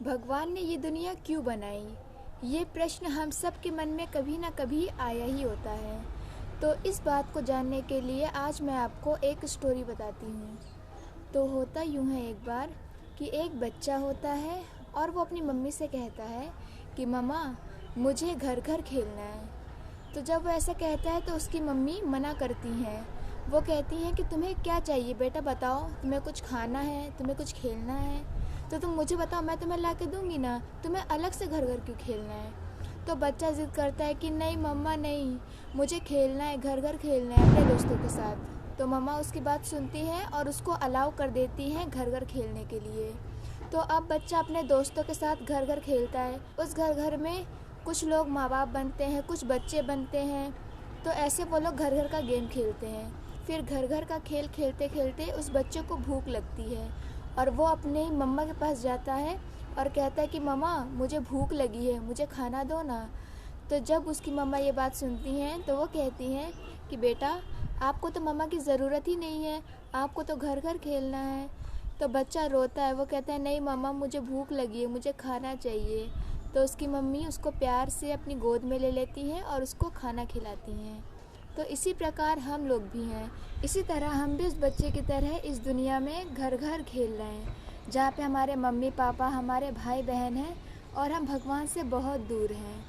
भगवान ने ये दुनिया क्यों बनाई? ये प्रश्न हम सब के मन में कभी ना कभी आया ही होता है। तो इस बात को जानने के लिए आज मैं आपको एक स्टोरी बताती हूँ। तो होता यूँ है, एक बार कि एक बच्चा होता है और वो अपनी मम्मी से कहता है कि मम्मा, मुझे घर घर खेलना है। तो जब वो ऐसा कहता है तो उसकी मम्मी मना करती हैं। वो कहती हैं कि तुम्हें क्या चाहिए बेटा, बताओ, तुम्हें कुछ खाना है, तुम्हें कुछ खेलना है तो तुम मुझे बताओ, मैं तुम्हें ला के दूँगी ना, तुम्हें अलग से घर घर क्यों खेलना है। तो बच्चा ज़िद करता है कि नहीं मम्मा नहीं, मुझे खेलना है, घर घर खेलना है अपने दोस्तों के साथ। तो मम्मा उसकी बात सुनती हैं और उसको अलाउ कर देती हैं घर घर खेलने के लिए। तो अब बच्चा अपने दोस्तों के साथ घर घर खेलता है। उस घर घर में कुछ लोग माँ बाप बनते हैं, कुछ बच्चे बनते हैं। तो ऐसे वो लोग घर घर का गेम खेलते हैं। फिर घर घर का खेल खेलते खेलते उस बच्चे को भूख लगती है और वो अपने मम्मा के पास जाता है और कहता है कि मम्मा, मुझे भूख लगी है, मुझे खाना दो ना। तो जब उसकी मम्मा ये बात सुनती हैं तो वो कहती हैं कि बेटा, आपको तो मम्मा की ज़रूरत ही नहीं है, आपको तो घर घर खेलना है। तो बच्चा रोता है, वो कहता है नहीं मम्मा, मुझे भूख लगी है, मुझे खाना चाहिए। तो उसकी मम्मी उसको प्यार से अपनी गोद में ले लेती हैं और उसको खाना खिलाती हैं। तो इसी प्रकार हम लोग भी हैं। इसी तरह हम भी उस बच्चे की तरह इस दुनिया में घर घर खेल रहे हैं, जहाँ पे हमारे मम्मी पापा, हमारे भाई बहन हैं और हम भगवान से बहुत दूर हैं।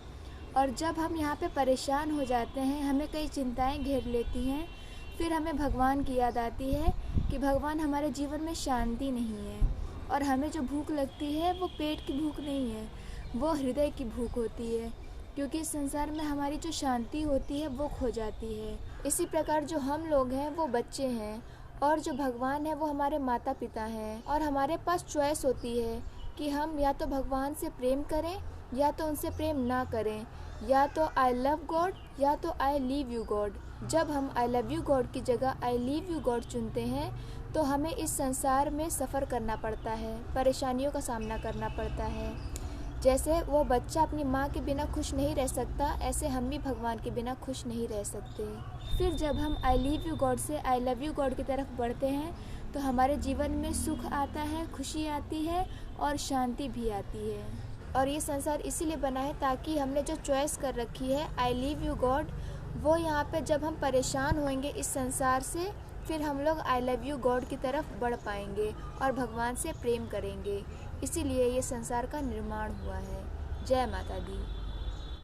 और जब हम यहाँ पे परेशान हो जाते हैं, हमें कई चिंताएं घेर लेती हैं, फिर हमें भगवान की याद आती है कि भगवान, हमारे जीवन में शांति नहीं है और हमें जो भूख लगती है वो पेट की भूख नहीं है, वो हृदय की भूख होती है। क्योंकि इस संसार में हमारी जो शांति होती है वो खो जाती है। इसी प्रकार जो हम लोग हैं वो बच्चे हैं और जो भगवान है वो हमारे माता पिता हैं। और हमारे पास चॉइस होती है कि हम या तो भगवान से प्रेम करें या तो उनसे प्रेम ना करें, या तो आई लव गॉड या तो आई लीव यू गॉड। जब हम आई लव यू गॉड की जगह आई लीव यू गॉड चुनते हैं तो हमें इस संसार में सफ़र करना पड़ता है, परेशानियों का सामना करना पड़ता है। जैसे वो बच्चा अपनी माँ के बिना खुश नहीं रह सकता, ऐसे हम भी भगवान के बिना खुश नहीं रह सकते। फिर जब हम आई लीव यू गॉड से आई लव यू गॉड की तरफ बढ़ते हैं तो हमारे जीवन में सुख आता है, खुशी आती है और शांति भी आती है। और ये संसार इसीलिए बना है ताकि हमने जो चॉइस कर रखी है आई लीव यू गॉड, वो यहाँ पे जब हम परेशान होंगे इस संसार से, फिर हम लोग आई लव यू गॉड की तरफ बढ़ पाएंगे और भगवान से प्रेम करेंगे। इसीलिए ये संसार का निर्माण हुआ है। जय माता दी।